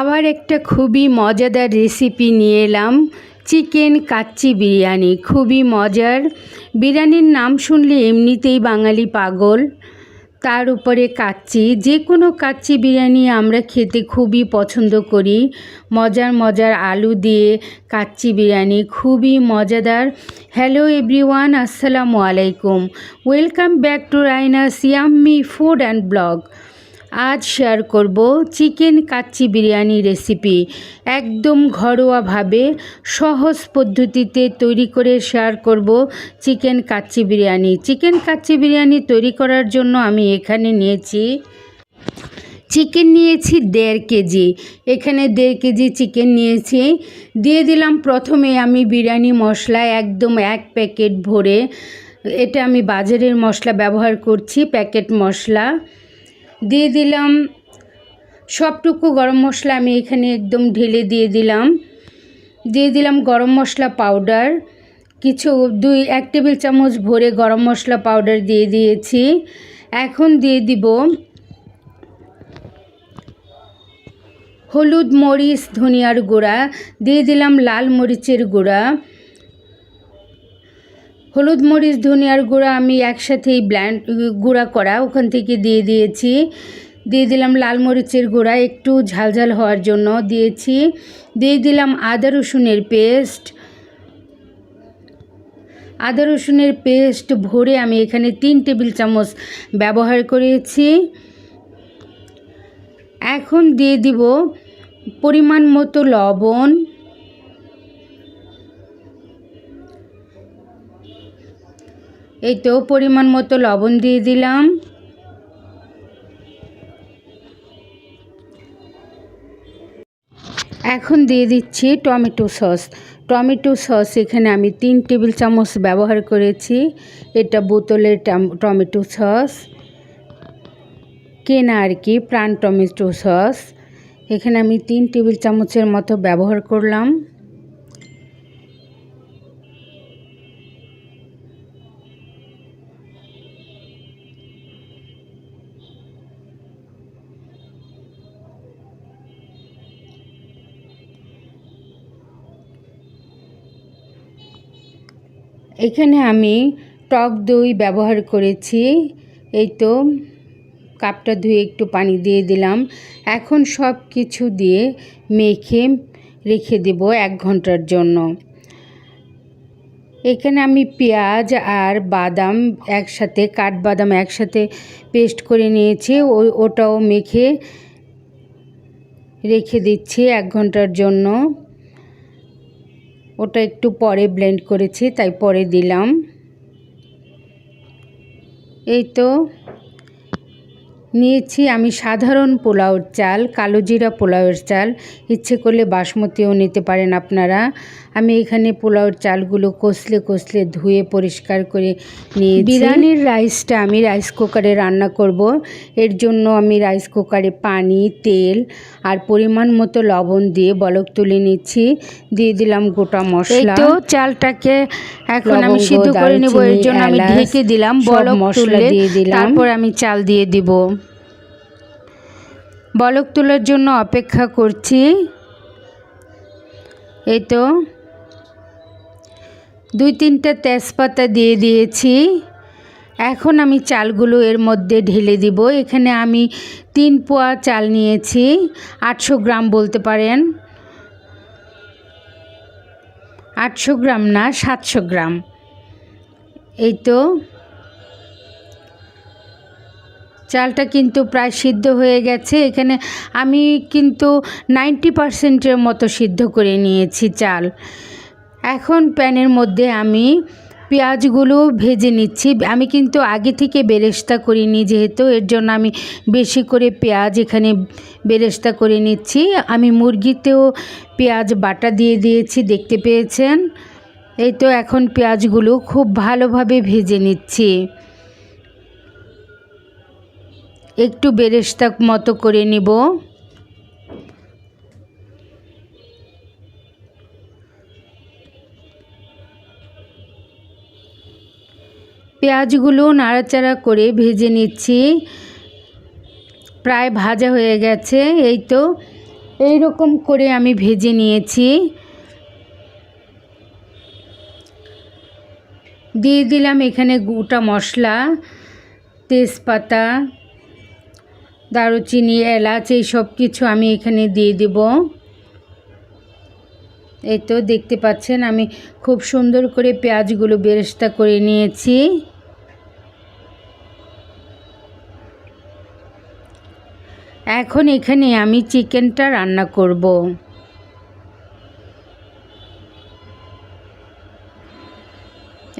আবার একটা খুবই মজাদার রেসিপি নিয়ে এলাম, চিকেন কাচ্চি বিরিয়ানি। খুবই মজার। বিরিয়ানির নাম শুনলে এমনিতেই বাঙালি পাগল, তার উপরে কাচ্চি। যে কোনো কাচ্চি বিরিয়ানি আমরা খেতে খুবই পছন্দ করি। মজার মজার আলু দিয়ে কাচ্চি বিরিয়ানি খুবই মজাদার। হ্যালো এভরিওয়ান, আসসালামু আলাইকুম। Welcome back to রাইনাস yummy food and blog. আজ শেয়ার করব চিকেন কাচ্চি বিরিয়ানি রেসিপি। একদম ঘরোয়াভাবে সহজ পদ্ধতিতে তৈরি করে শেয়ার করব চিকেন কাচ্চি বিরিয়ানি। চিকেন কাচ্চি বিরিয়ানি তৈরি করার জন্য আমি এখানে নিয়েছি চিকেন নিয়েছি 1.5 কেজি। এখানে 1.5 কেজি চিকেন নিয়েছি। দিয়ে দিলাম প্রথমে আমি বিরিয়ানি মশলা, একদম 1 প্যাকেট ভরে। এটা আমি বাজারের মশলা ব্যবহার করছি, প্যাকেট মশলা। দিয়ে দিলাম সবটুকু গরম মশলা, আমি এখানে একদম ঢেলে দিয়ে দিলাম গরম মশলা পাউডার কিছু, 1 টেবিল চামচ ভরে গরম মশলা পাউডার দিয়ে দিয়েছি। এখন দিয়ে দিব হলুদ, মরিচ, ধনিয়ার গুঁড়া। দিয়ে দিলাম লাল মরিচের গুঁড়া। হলুদ, মরিচ, ধনিয়ার গুঁড়া আমি একসাথেই গুঁড়া করা, ওখান থেকে দিয়ে দিয়েছি। দিয়ে দিলাম লাল মরিচের গুঁড়া, একটু ঝালঝাল হওয়ার জন্য দিয়েছি। দিয়ে দিলাম আদা রসুনের পেস্ট। আদা রসুনের পেস্ট ভরে আমি এখানে 3 টেবিল চামচ ব্যবহার করেছি। এখন দিয়ে দিব পরিমাণ মতো লবণ। এই তো পরিমাণ মতো লবণ দিয়ে দিলাম। এখন দিয়ে দিচ্ছি টমেটো সস। টমেটো সস এখানে আমি 3 টেবিল চামচ ব্যবহার করেছি। এটা বোতলের টমেটো সস, কেনা আর কি, প্রাণ টমেটো সস। এখানে আমি 3 টেবিল চামচের মতো ব্যবহার করলাম। এখানে আমি টক দই ব্যবহার করেছি। এই তো কাপটা ধুয়ে একটু পানি দিয়ে দিলাম। এখন সব কিছু দিয়ে মেখে রেখে দেব 1 ঘন্টার জন্য। এখানে আমি পেঁয়াজ আর বাদাম একসাথে, কাঠবাদাম একসাথে পেস্ট করে নিয়েছি। ওটাও মেখে রেখে দিচ্ছি 1 ঘন্টার জন্য। ওটা একটু পরে ব্লেন্ড করেছি, তাই পরে দিলাম। এই তো নিয়েছি আমি সাধারণ পোলাওর চাল, কালো জিরা পোলাওয়ের চাল। ইচ্ছে করলে বাসমতিও নিতে পারেন আপনারা। আমি এখানে পোলাওর চালগুলো কষলে ধুয়ে পরিষ্কার করে নিয়েছি। বিরিয়ানির রাইসটা আমি রাইস কুকারে রান্না করব। এর জন্য আমি রাইস কুকারে পানি, তেল আর পরিমাণ মতো লবণ দিয়ে বলক তুলে নিচ্ছি। দিয়ে দিলাম গোটা মশলা। এই তো চালটাকে এখন আমি সিদ্ধ করে নেব। এর জন্য আমি ঢেকে দিলাম, বলক তুলে দিয়ে দিলাম। তারপর আমি চাল দিয়ে দিব। বলক তোলার জন্য অপেক্ষা করছি। এই তো 2-3টা তেজপাতা দিয়ে দিয়েছি। এখন আমি চালগুলো এর মধ্যে ঢেলে দিব। এখানে আমি 3 পোয়া চাল নিয়েছি, 800 গ্রাম বলতে পারেন। 800 গ্রাম না, 700 গ্রাম। এই তো চালটা কিন্তু প্রায় সিদ্ধ হয়ে গেছে। এখানে আমি কিন্তু 90%-এর মতো সিদ্ধ করে নিয়েছি চাল। এখন প্যানের মধ্যে আমি পেঁয়াজগুলো ভেজে নিচ্ছি। আমি কিন্তু আগে থেকে বেরেস্তা করিনি, যেহেতু এর জন্য আমি বেশি করে পেঁয়াজ এখানে বেরেস্তা করে নিচ্ছি। আমি মুরগিতেও পেঁয়াজ বাটা দিয়ে দিয়েছি, দেখতে পেয়েছেন। এই তো এখন পেঁয়াজগুলো খুব ভালোভাবে ভেজে নিচ্ছি, একটু বেরেস্তা মতো করে নিব। পেঁয়াজগুলো নাড়াচাড়া করে ভেজে নিচ্ছি। প্রায় ভাজা হয়ে গেছে। এই তো এই রকম করে আমি ভেজে নিয়েছি। দিয়ে দিলাম এখানে গোটা মশলা, তেজপাতা, দারুচিনি, এলাচ, এই সব কিছু আমি এখানে দিয়ে দেব। এই তো দেখতে পাচ্ছেন আমি খুব সুন্দর করে পেঁয়াজগুলো বেরেস্তা করে নিয়েছি। এখন এখানে আমি চিকেনটা রান্না করব।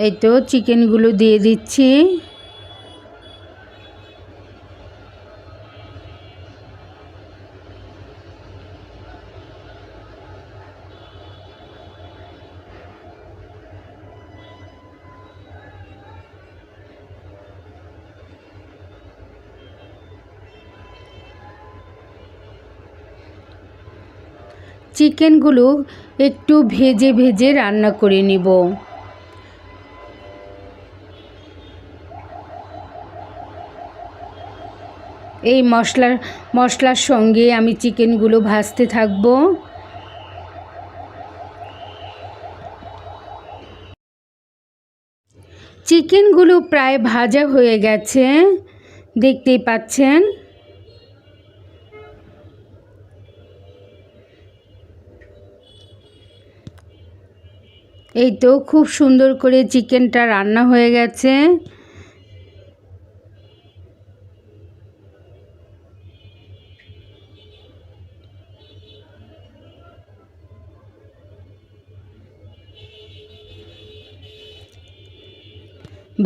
এই তো চিকেনগুলো দিয়ে দিচ্ছি। চিকেনগুলো একটু ভেজে ভেজে রান্না করে নিব। এই মশলার সঙ্গে আমি চিকেনগুলো ভাজতে থাকব। চিকেনগুলো প্রায় ভাজা হয়ে গেছে, দেখতেই পাচ্ছেন। এই তো খুব সুন্দর করে চিকেনটা রান্না হয়ে গেছে।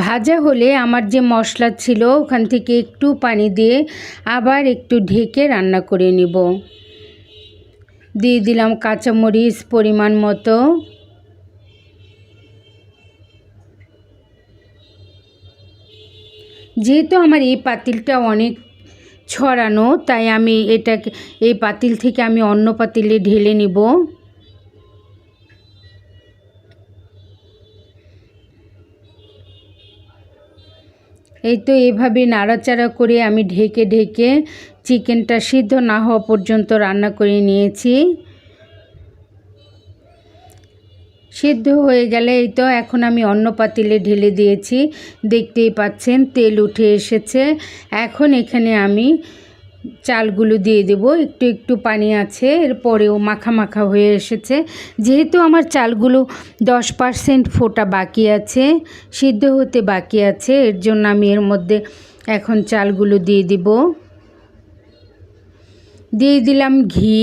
ভাজা হলে আমার যে মশলা ছিল ওখান থেকে একটু পানি দিয়ে আবার একটু ঢেকে রান্না করে নিব। দিয়ে দিলাম কাঁচামরিচ পরিমাণ মতো। যেহেতু আমার এই পাতিলটা অনেক ছড়ানো, তাই আমি এই পাতিল থেকে আমি অন্য পাতিলে ঢেলে নিব। এই তো এভাবে নাড়াচাড়া করে আমি ঢেকে ঢেকে চিকেনটা সিদ্ধ না হওয়া পর্যন্ত রান্না করে নিয়েছি। সিদ্ধ হয়ে গেলে এই তো এখন আমি অন্য পাতিলে ঢেলে দিয়েছি। দেখতেই পাচ্ছেন তেল উঠে এসেছে। এখন এখানে আমি চালগুলো দিয়ে দেব। একটু একটু পানি আছে, এরপরেও মাখা মাখা হয়ে এসেছে। যেহেতু আমার চালগুলো 10% ফোটা বাকি আছে, সিদ্ধ হতে বাকি আছে, এর জন্য আমি এর মধ্যে এখন চালগুলো দিয়ে দিব। দিয়ে দিলাম ঘি।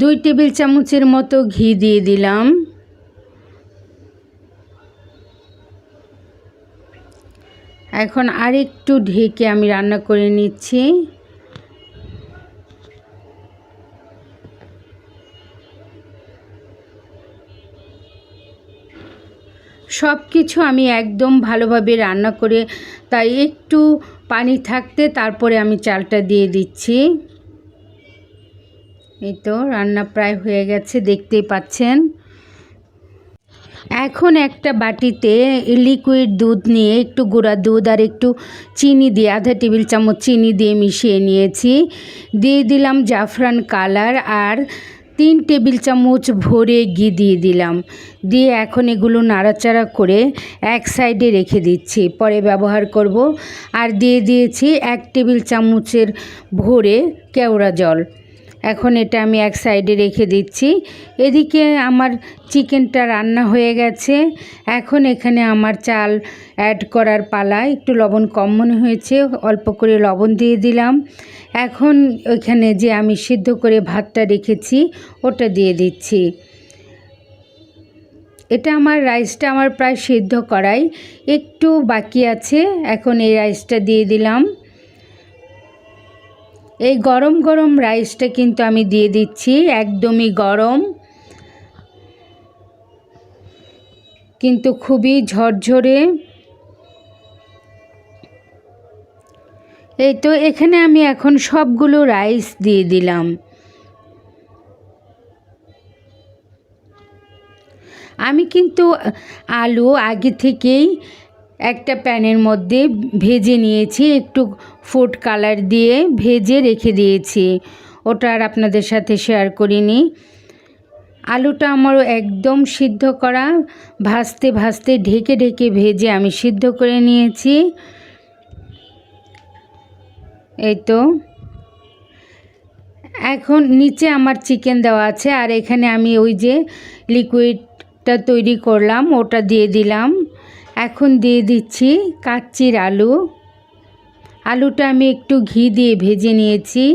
দুই টেবিল চামচের মতো ঘি দিয়ে দিলাম। এখন আরেকটু ঢেকে আমি রান্না করে নিচ্ছি। সব কিছু আমি একদম ভালোভাবে রান্না করে, তাই একটু পানি থাকতে তারপরে আমি চালটা দিয়ে দিচ্ছি। এই তো রান্না প্রায় হয়ে গেছে, দেখতেই পাচ্ছেন। এখন একটা বাটিতে লিকুইড দুধ নিয়ে একটু গুঁড়া দুধ আর একটু চিনি দিয়ে, আধা টেবিল চামচ চিনি দিয়ে মিশিয়ে নিয়েছি। দিয়ে দিলাম জাফরান কালার আর 3 টেবিল চামচ ভরে ঘি দিয়ে দিলাম। দিয়ে এখন এগুলো নাড়াচাড়া করে এক সাইডে রেখে দিচ্ছি, পরে ব্যবহার করব। আর দিয়ে দিয়েছি 1 টেবিল চামচের ভরে কেওড়া জল। এখন এটা আমি এক সাইডে রেখে দিচ্ছি। এদিকে আমার চিকেনটা রান্না হয়ে গেছে। এখন এখানে আমার চাল অ্যাড করার পালা। একটু লবণ কম মনে হয়েছে, অল্প করে লবণ দিয়ে দিলাম। এখন ওইখানে যে আমি সিদ্ধ করে ভাতটা রেখেছি ওটা দিয়ে দিচ্ছি। এটা আমার রাইসটা আমার প্রায় সিদ্ধ করাই একটু বাকি আছে। এখন এই রাইসটা দিয়ে দিলাম। এই গরম গরম রাইসটা কিন্তু আমি দিয়ে দিচ্ছি, একদমই গরম, কিন্তু খুবই ঝরঝরে। এই তো এখানে আমি এখন সবগুলো রাইস দিয়ে দিলাম। আমি কিন্তু আলু আগে থেকেই একটা প্যানের মধ্যে ভেজে নিয়েছি, একটু ফুড কালার দিয়ে ভেজে রেখে দিয়েছি। ওটা আর আপনাদের সাথে শেয়ার করিনি। আলুটা আমারও একদম সিদ্ধ করা, ভাজতে ভাজতে ঢেকে ঢেকে ভেজে আমি সিদ্ধ করে নিয়েছি। এই তো এখন নিচে আমার চিকেন দেওয়া আছে, আর এখানে আমি ওই যে লিকুইডটা তৈরি করলাম ওটা দিয়ে দিলাম। এখন দিয়ে দিচ্ছি কাচ্চির আলু। আলুটা আমি একটু ঘি দিয়ে ভেজে নিয়েছি।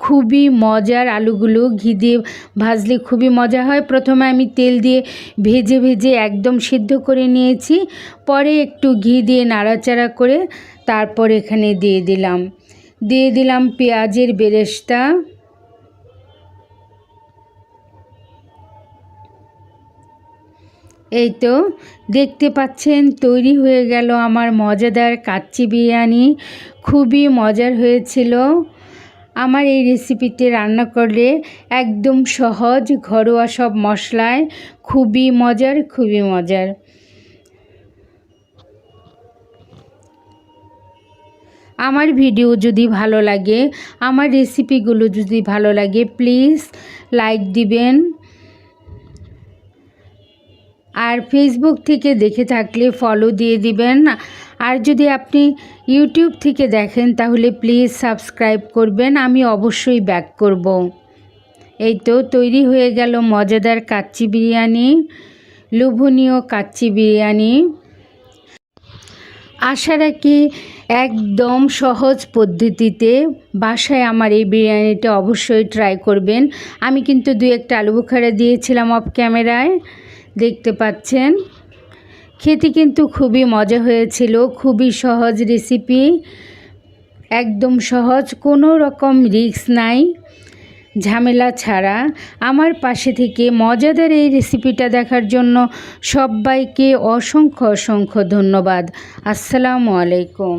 খুবই মজার, আলুগুলো ঘি দিয়ে ভাজলে খুবই মজা হয়। প্রথমে আমি তেল দিয়ে ভেজে ভেজে একদম সিদ্ধ করে নিয়েছি, পরে একটু ঘি দিয়ে নাড়াচাড়া করে তারপর এখানে দিয়ে দিলাম পেঁয়াজের বেরেস্তা। এই তো দেখতে পাচ্ছেন তৈরি হয়ে গেল আমার মজাদার কাচ্চি বিরিয়ানি। খুবই মজার হয়েছিল। আমার এই রেসিপিটি রান্না করলে একদম সহজ, ঘরোয়া সব মশলায় খুবই মজার। আমার ভিডিও যদি ভালো লাগে, আমার রেসিপিগুলো যদি ভালো লাগে, প্লিজ লাইক দিবেন। আর ফেসবুক থেকে দেখে থাকলে ফলো দিয়ে দিবেন। আর যদি আপনি ইউটিউব থেকে দেখেন তাহলে প্লিজ সাবস্ক্রাইব করবেন, আমি অবশ্যই ব্যাক করব। এই তো তৈরি হয়ে গেল মজাদার কাচ্চি বিরিয়ানি, লোভনীয় কাচ্চি বিরিয়ানি। আশা রাখি একদম সহজ পদ্ধতিতে বাসায় আমার এই বিরিয়ানিটা অবশ্যই ট্রাই করবেন। আমি কিন্তু 2-1টা আলু বোখারা দিয়েছিলাম অফ ক্যামেরায়, দেখতে পাচ্ছেন। খেতে কিন্তু খুবই মজা হয়েছিল, খুবই সহজ রেসিপি, একদম সহজ, কোনো রকম রিস্ক নাই, ঝামেলা ছাড়া। আমার পাশে থেকে মজাদার এই রেসিপিটা দেখার জন্য সবাইকে অসংখ্য ধন্যবাদ। আসসালামু আলাইকুম।